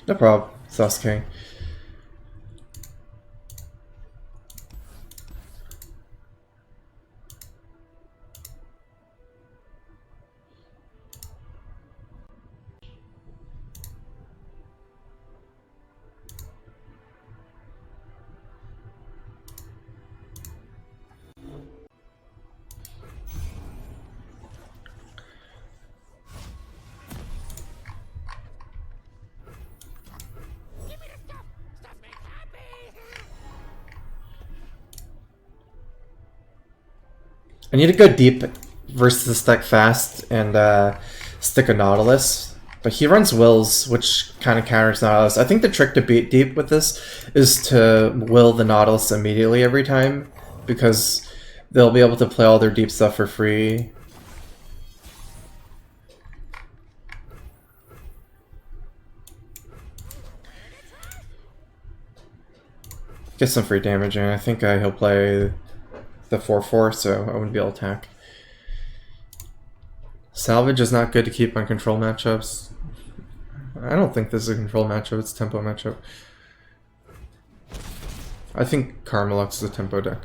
No problem. Sasuke. I need to go deep versus this deck fast and stick a Nautilus. But he runs Wills, which kind of counters Nautilus. I think the trick to beat deep with this is to will the Nautilus immediately every time, because they'll be able to play all their deep stuff for free. Get some free damage, and I think he'll play the 4/4, so I wouldn't be able to attack. Salvage is not good to keep on control matchups. I don't think this is a control matchup, it's a tempo matchup. I think Karmalux is a tempo deck.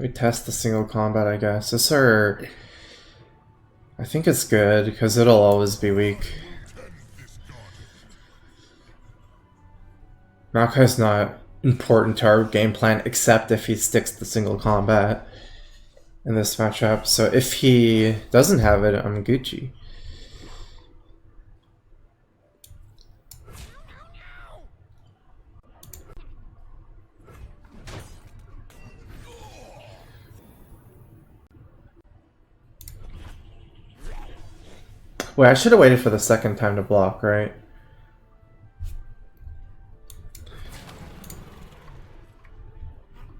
We test the single combat, I guess. This are... I think it's good, because it'll always be weak. Maokai's not important to our game plan, except if he sticks to single combat in this matchup. So if he doesn't have it, I'm Gucci. Wait, I should have waited for the second time to block, right?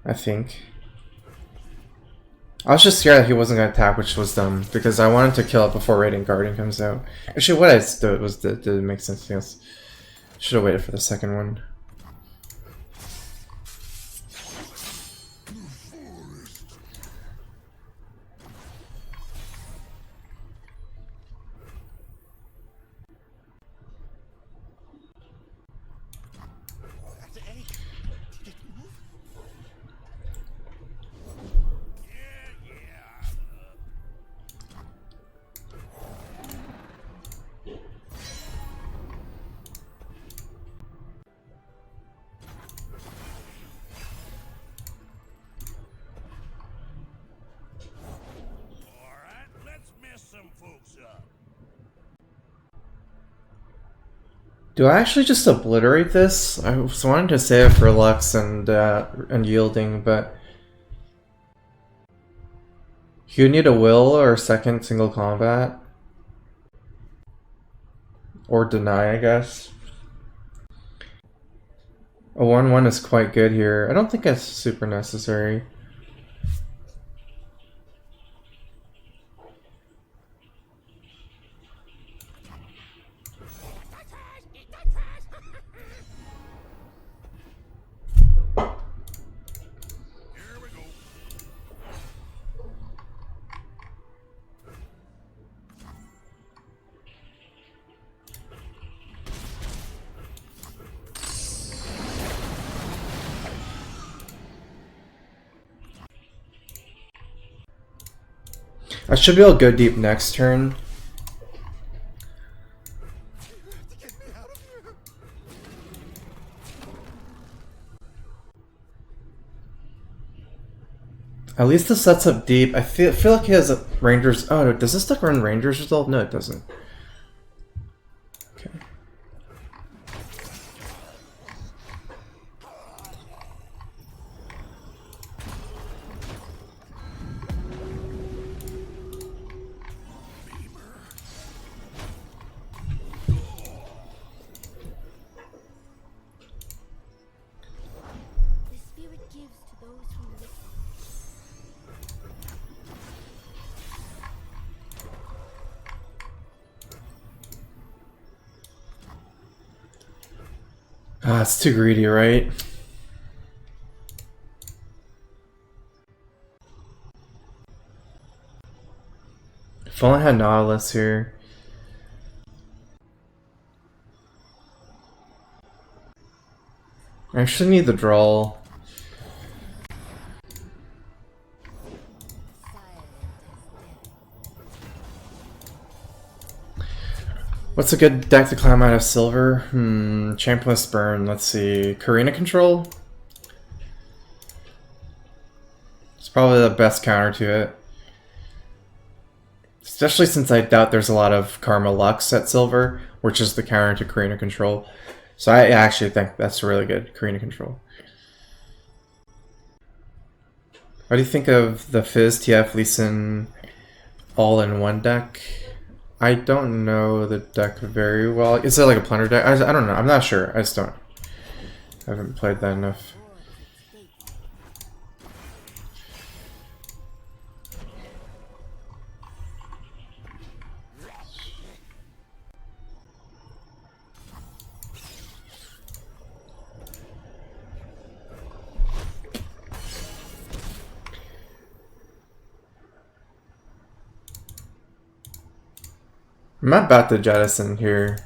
I think. I was just scared that he wasn't going to attack, which was dumb, because I wanted to kill it before Radiant Guardian comes out. Actually, what I did was did make sense. Yes. Should have waited for the second one. Do I actually just obliterate this? I was wanting to save it for Lux and Yielding, but... You need a will or a second single combat? Or deny, I guess. A 1/1 is quite good here. I don't think it's super necessary. I should be able to go deep next turn. At least this sets up deep. I feel like he has a Rangers. Oh, does this deck run Rangers result? No, it doesn't. Okay. Ah, it's too greedy, right? If only I had Nautilus here. I actually need the draw. What's a good deck to climb out of silver? Championless Burn, let's see. Karina Control? It's probably the best counter to it. Especially since I doubt there's a lot of Karma Lux at silver, which is the counter to Karina Control. So I actually think that's really good, Karina Control. What do you think of the Fizz TF Lee Sin all-in-one deck? I don't know the deck very well. Is it like a plunder deck? I don't know. I'm not sure. I just don't. I haven't played that enough. I'm not about to jettison here.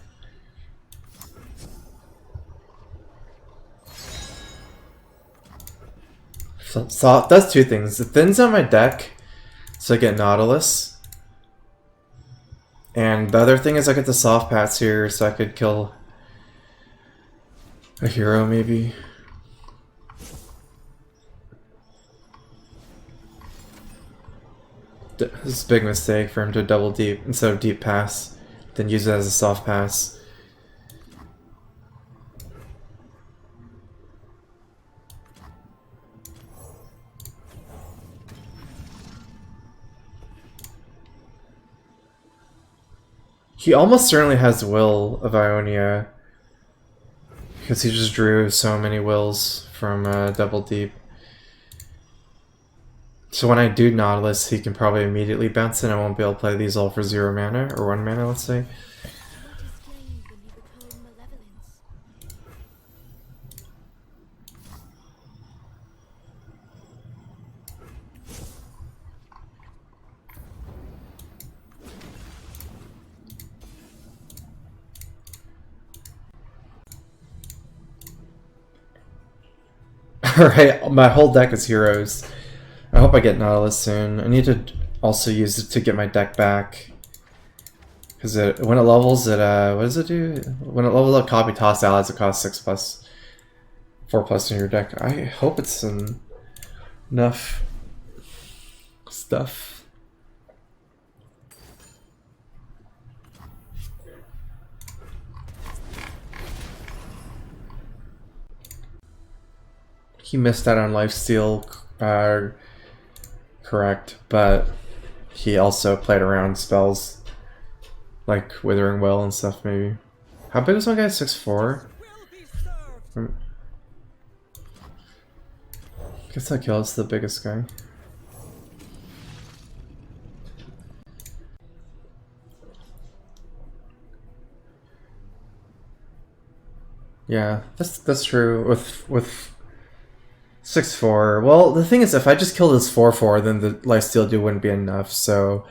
So it does two things. It thins out my deck, so I get Nautilus. And the other thing is I get the soft paths here, so I could kill a hero maybe. This is a big mistake for him to double deep instead of deep pass, then use it as a soft pass. He almost certainly has Will of Ionia, because he just drew so many wills from double deep. So when I do Nautilus, he can probably immediately bounce in. I won't be able to play these all for 0 mana, or 1 mana, let's say. Alright, my whole deck is heroes. I hope I get Nautilus soon. I need to also use it to get my deck back. Because when it levels, what does it do? When it levels up copy toss allies, it costs 6+, 4+ in your deck. I hope it's enough stuff. He missed out on lifesteal, correct, but he also played around spells like Withering Well and stuff, maybe. How big was my guy? 6'4"? Guess that kills the biggest guy. Yeah, that's true. With 6'4". Well, the thing is, if I just kill this 4/4, then the lifesteal do wouldn't be enough. So,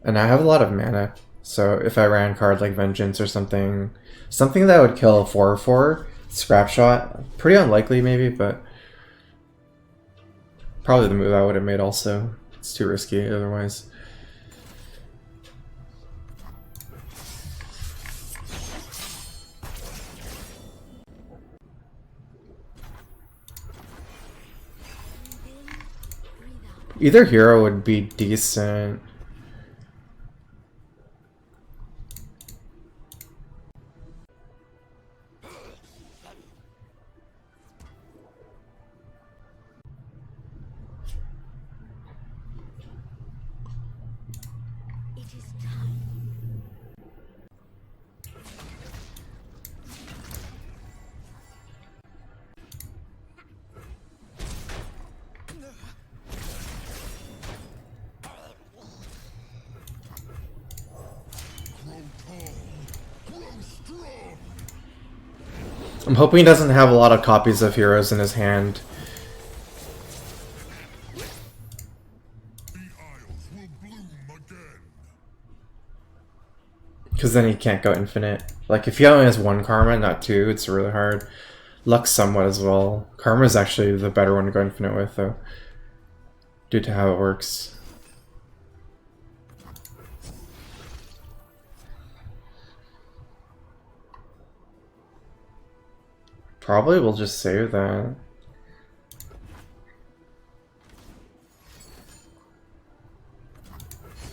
and I have a lot of mana. So if I ran a card like Vengeance or something that would kill a 4/4, Scrap Shot, pretty unlikely maybe, but probably the move I would have made also. It's too risky otherwise. Either hero would be decent. I'm hoping he doesn't have a lot of copies of heroes in his hand. Because then he can't go infinite. Like, if he only has one karma, not two, it's really hard. Luck somewhat as well. Karma is actually the better one to go infinite with, though. Due to how it works. Probably we'll just save that.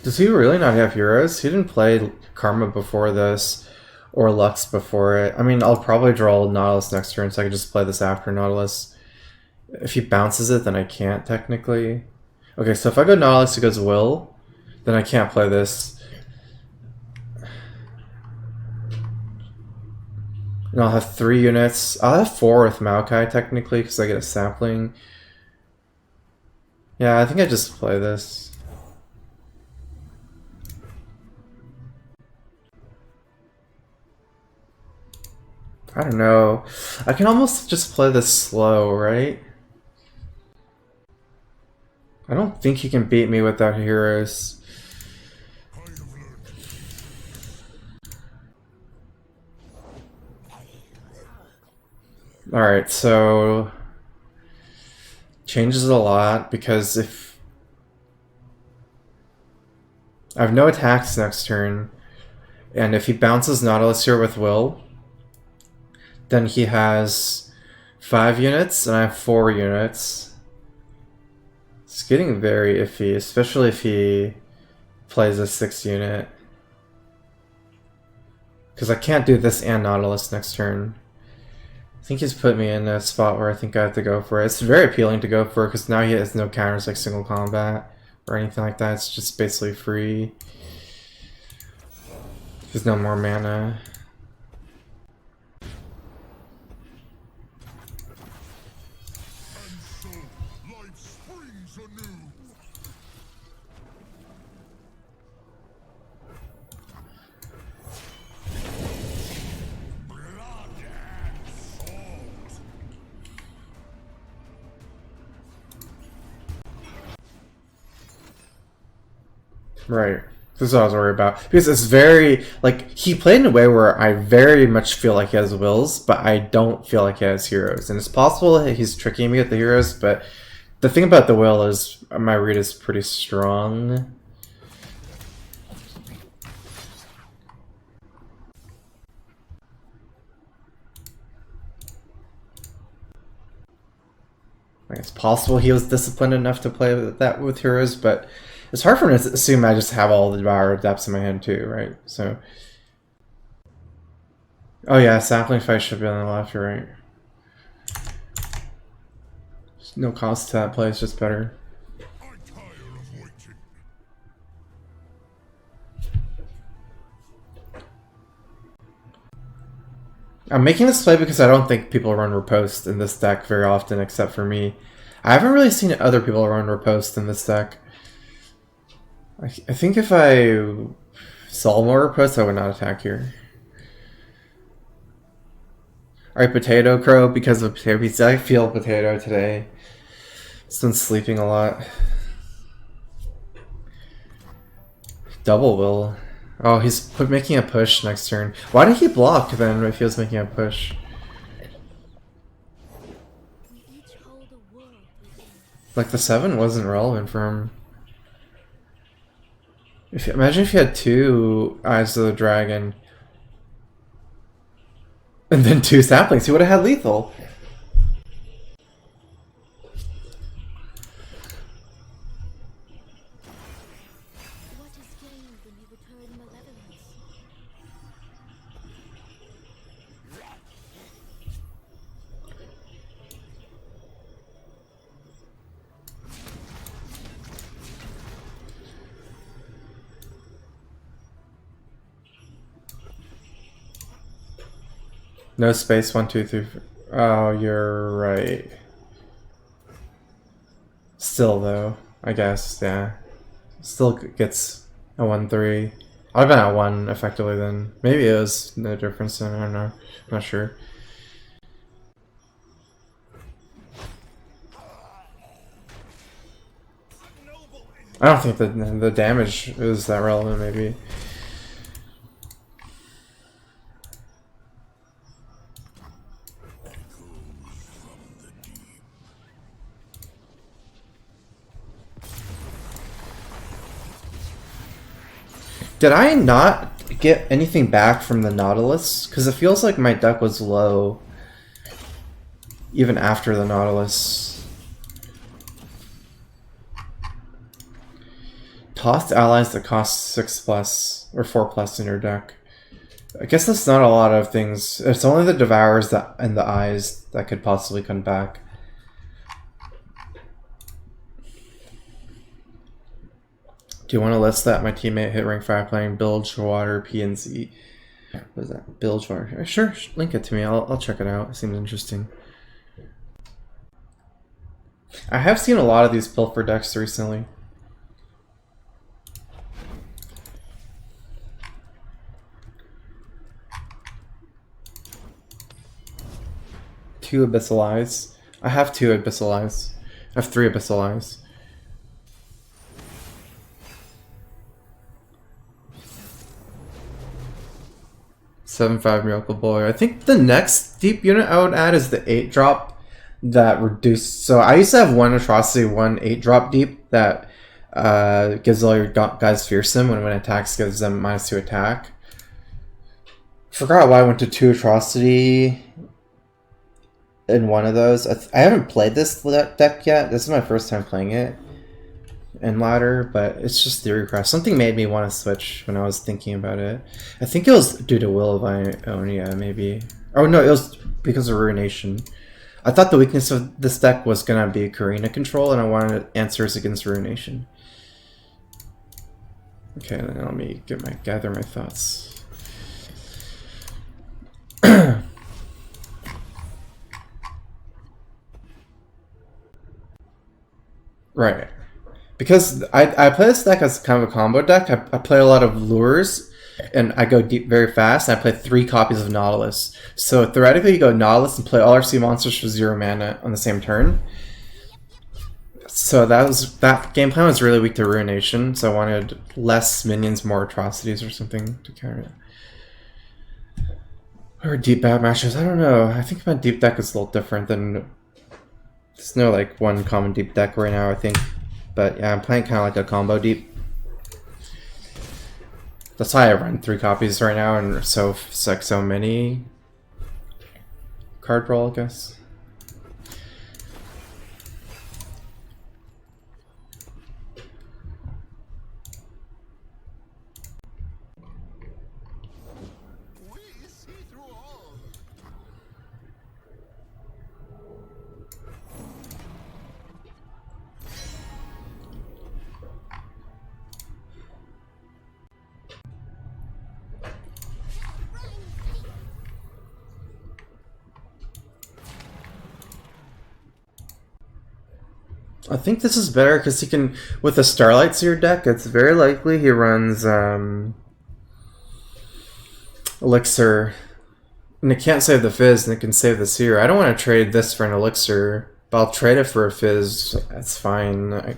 Does he really not have heroes? He didn't play Karma before this, or Lux before it. I mean, I'll probably draw Nautilus next turn, so I can just play this after Nautilus. If he bounces it, then I can't, technically. Okay, so if I go Nautilus, he goes Will, then I can't play this. And I'll have 3 units. I'll have 4 with Maokai, technically, because I get a sapling. Yeah, I think I just play this. I don't know. I can almost just play this slow, right? I don't think he can beat me without heroes. Alright, so... changes a lot, because if... I have no attacks next turn, and if he bounces Nautilus here with Will, then he has 5 units, and I have 4 units. It's getting very iffy, especially if he plays a 6 unit. Because I can't do this and Nautilus next turn. I think he's put me in a spot where I think I have to go for it. It's very appealing to go for, because now he has no counters like single combat or anything like that. It's just basically free. There's no more mana. Right. This is what I was worried about. Because it's very, like, he played in a way where I very much feel like he has wills, but I don't feel like he has heroes. And it's possible that he's tricking me with the heroes, but the thing about the will is my read is pretty strong. Like, it's possible he was disciplined enough to play that with heroes, but it's hard for me to assume I just have all the Devour Depths in my hand too, right? So, oh yeah, sapling fight should be on the left. You're right. There's no cost to that play. It's just better. I'm making this play because I don't think people run Riposte in this deck very often, except for me. I haven't really seen other people run Riposte in this deck. I think if I saw more Riposte, I would not attack here. Alright, Potato Crow because of Potato Pizza. I feel Potato today. It's been sleeping a lot. Double Will. Oh, he's making a push next turn. Why did he block then if he was making a push? Like, the 7 wasn't relevant for him. Imagine if you had 2 Eyes of the Dragon. And then 2 saplings. He would have had lethal. No space, 1, 2, 3, 4. Oh, you're right. Still, though, I guess, yeah. Still gets a 1-3. I've been at 1 effectively then. Maybe it was no difference then, I don't know. I'm not sure. I don't think the damage is that relevant, maybe. Did I not get anything back from the Nautilus? Because it feels like my deck was low even after the Nautilus. Tossed allies that cost 6+ or 4+ in your deck. I guess that's not a lot of things. It's only the Devourers and the Eyes that could possibly come back. Do you want to list that my teammate hit rank 5 playing Bilgewater PNZ? What is that? Bilgewater. Sure, link it to me. I'll check it out. It seems interesting. I have seen a lot of these Pilfer decks recently. Two Abyssal Eyes. I have 2 Abyssal Eyes. I have 3 Abyssal Eyes. $7.5 Miracle Boy. I think the next deep unit I would add is the 8-drop that reduced. So I used to have 1 Atrocity, 1 8-drop deep that gives all your guys Fearsome when it attacks, gives them -2 attack. Forgot why I went to 2 Atrocity in one of those. I haven't played this deck yet. This is my first time playing it in ladder, but it's just Theorycraft. Something made me want to switch when I was thinking about it. I think it was due to Will of Ionia, maybe. Oh no, it was because of Ruination. I thought the weakness of this deck was gonna be Karina control, and I wanted answers against Ruination. Okay, then let me gather my thoughts. Right. Because I play this deck as kind of a combo deck. I play a lot of lures, and I go deep very fast. And I play 3 copies of Nautilus. So theoretically, you go Nautilus and play all our sea monsters for 0 mana on the same turn. So that game plan was really weak to Ruination. So I wanted less minions, more atrocities, or something to counter it. Or deep bad matches. I don't know. I think my deep deck is a little different than. There's no like one common deep deck right now, I think. But yeah, I'm playing kind of like a combo deep. That's why I run 3 copies right now, and so many card roll, I guess. I think this is better because he can, with the Starlight Seer deck, it's very likely he runs Elixir. And it can't save the Fizz, and it can save the Seer. I don't want to trade this for an Elixir, but I'll trade it for a Fizz. That's fine.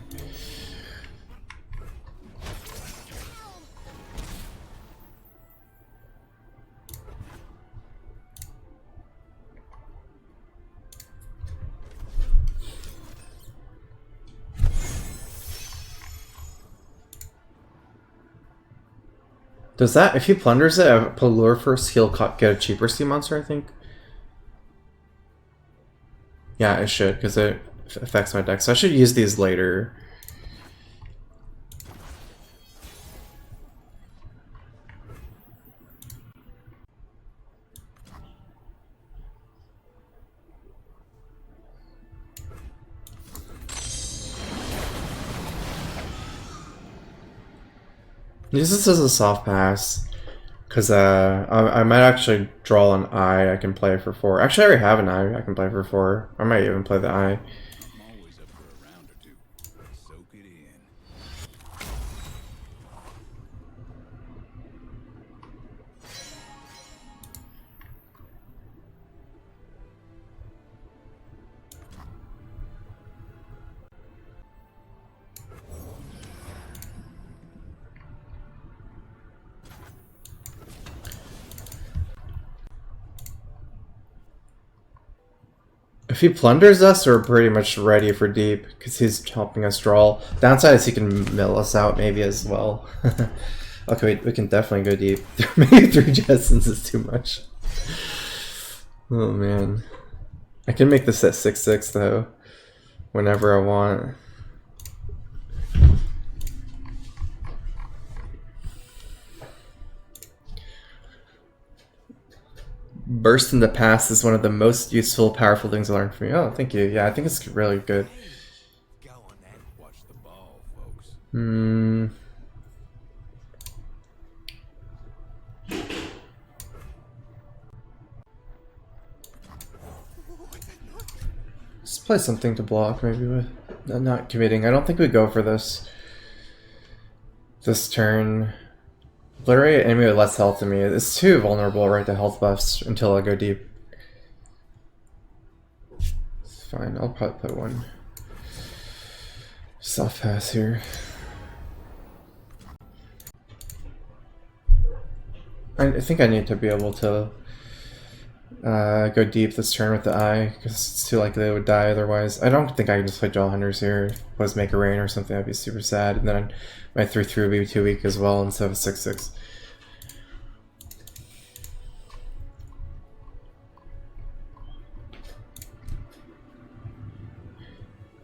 Does that, if he plunders it, put lure first, he'll get a cheaper sea monster, I think? Yeah, it should, because it affects my deck. So I should use these later. Use this as a soft pass, because I might actually draw an eye I can play for 4. Actually, I already have an eye I can play for 4. I might even play the eye. If he plunders us, we're pretty much ready for deep, because he's helping us draw. Downside is he can mill us out maybe as well. Okay, we can definitely go deep. Maybe 3 Jetsons is too much. Oh man. I can make this at 6/6 though, whenever I want. Burst in the past is one of the most useful, powerful things I learned from you. Oh, thank you. Yeah, I think it's really good. Let's play something to block, maybe with not committing. I don't think we go for this turn. Obliterate enemy with less health than me. It's too vulnerable right to health buffs until I go deep. It's fine, I'll probably play one soft pass here. I think I need to be able to go deep this turn with the eye, because it's too likely they would die otherwise. I don't think I can just play Jaw Hunters here. If it was Make a Rain or something, that'd be super sad. And then my 3/3 would be too weak as well instead of a 6/6.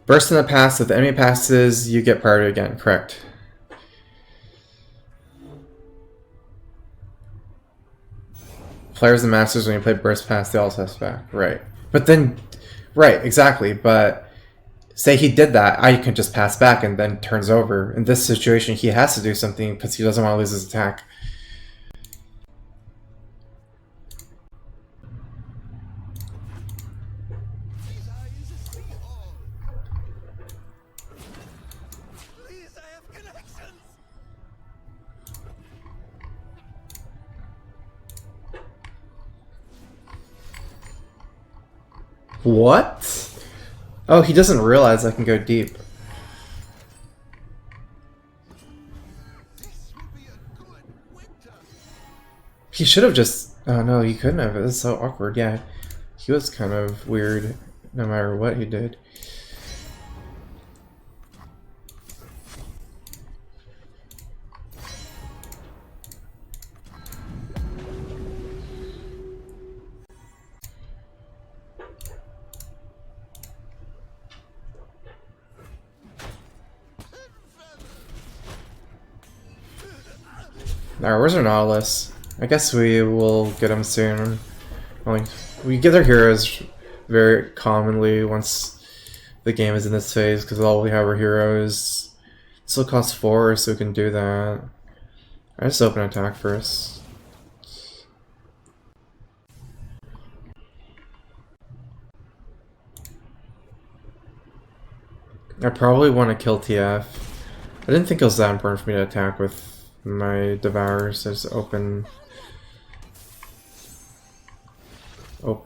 Burst in the past, if the enemy passes, you get priority again, correct. Players and masters, when you play burst pass, they also pass back. Right. But then, right, exactly. But say he did that, I can just pass back and then turns over. In this situation, he has to do something because he doesn't want to lose his attack. What? Oh, he doesn't realize I can go deep. He should have just... Oh no, he couldn't have. It was so awkward. Yeah, he was kind of weird no matter what he did. Alright, where's our Nautilus? I guess we will get him soon. We get our heroes very commonly once the game is in this phase, because all we have are heroes. It still costs 4, so we can do that. I just open attack first. I probably want to kill TF. I didn't think it was that important for me to attack with my Devourers. So just open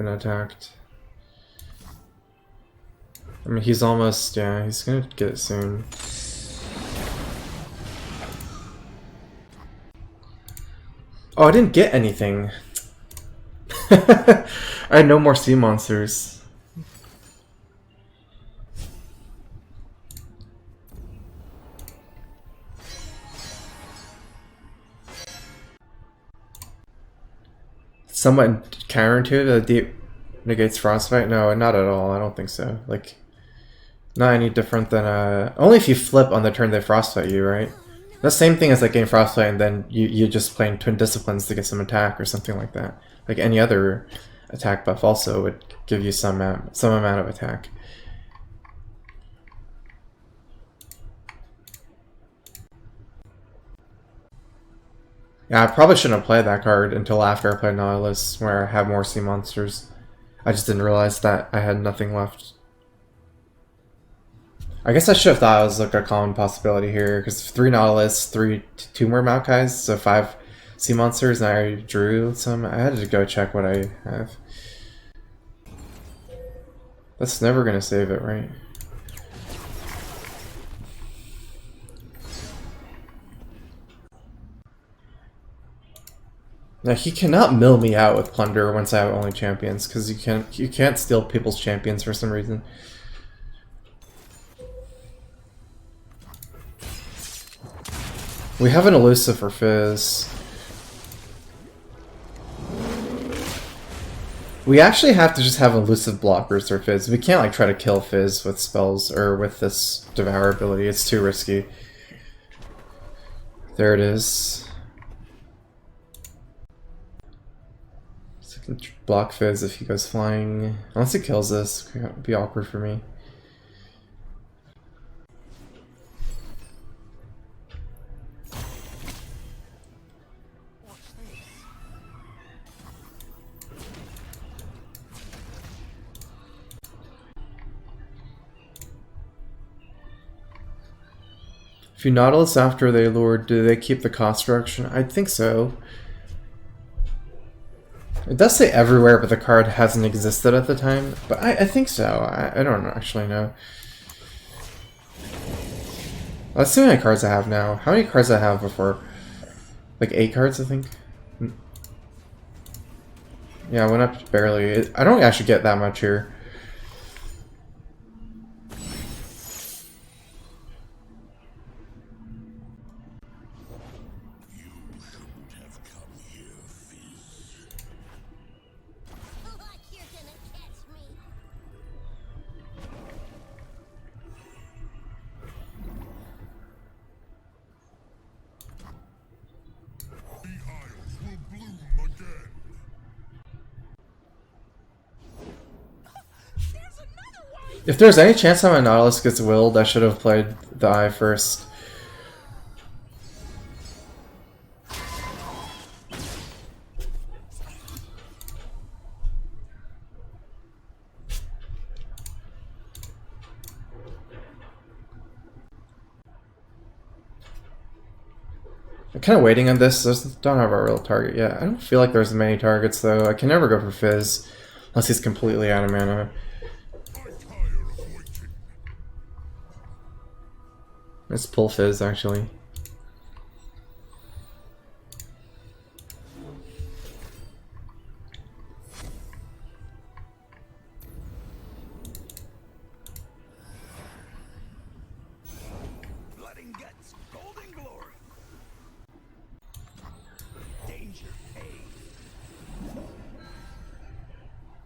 attacked. I mean, he's almost, yeah, he's gonna get it soon. Oh, I didn't get anything. I had no more sea monsters. Somewhat counterintuitive that deep negates frostbite? No, not at all. I don't think so. Like, not any different than only if you flip on the turn they frostbite you, right? The same thing as like getting frostbite and then you just playing twin disciplines to get some attack or something like that. Like any other attack buff also would give you some amount of attack. Yeah, I probably shouldn't have played that card until after I played Nautilus, where I have more sea monsters. I just didn't realize that I had nothing left. I guess I should have thought it was like a common possibility here, because 3 Nautilus, 2 more Maokais, so 5 sea monsters, and I drew some. I had to go check what I have. That's never gonna save it, right? Now he cannot mill me out with plunder once I have only champions, because you can't steal people's champions for some reason. We have an elusive for Fizz. We actually have to just have elusive blockers for Fizz. We can't like try to kill Fizz with spells or with this Devour ability. It's too risky. There it is. So I can block Fizz if he goes flying. Unless he kills this, it would be awkward for me. If you Nautilus after they lured, do they keep the cost reduction? I think so. It does say everywhere, but the card hasn't existed at the time. But I think so. I don't actually know. Let's see how many cards I have now. How many cards I have before? Like 8 cards, I think. Yeah, I went up barely. I don't actually get that much here. If there's any chance that my Nautilus gets willed, I should have played the Eye first. I'm kind of waiting on this. I don't have a real target yet. I don't feel like there's many targets though. I can never go for Fizz unless he's completely out of mana. Let's pull Fizz actually.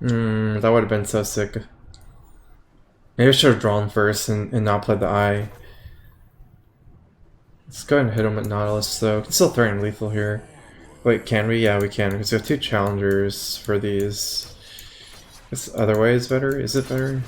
That would have been so sick. Maybe I should have drawn first and not played the Eye. Let's go ahead and hit him with Nautilus though. We can still threaten lethal here. Wait, can we? Yeah, we can, because we have 2 challengers for these. This other way is better? Is it better?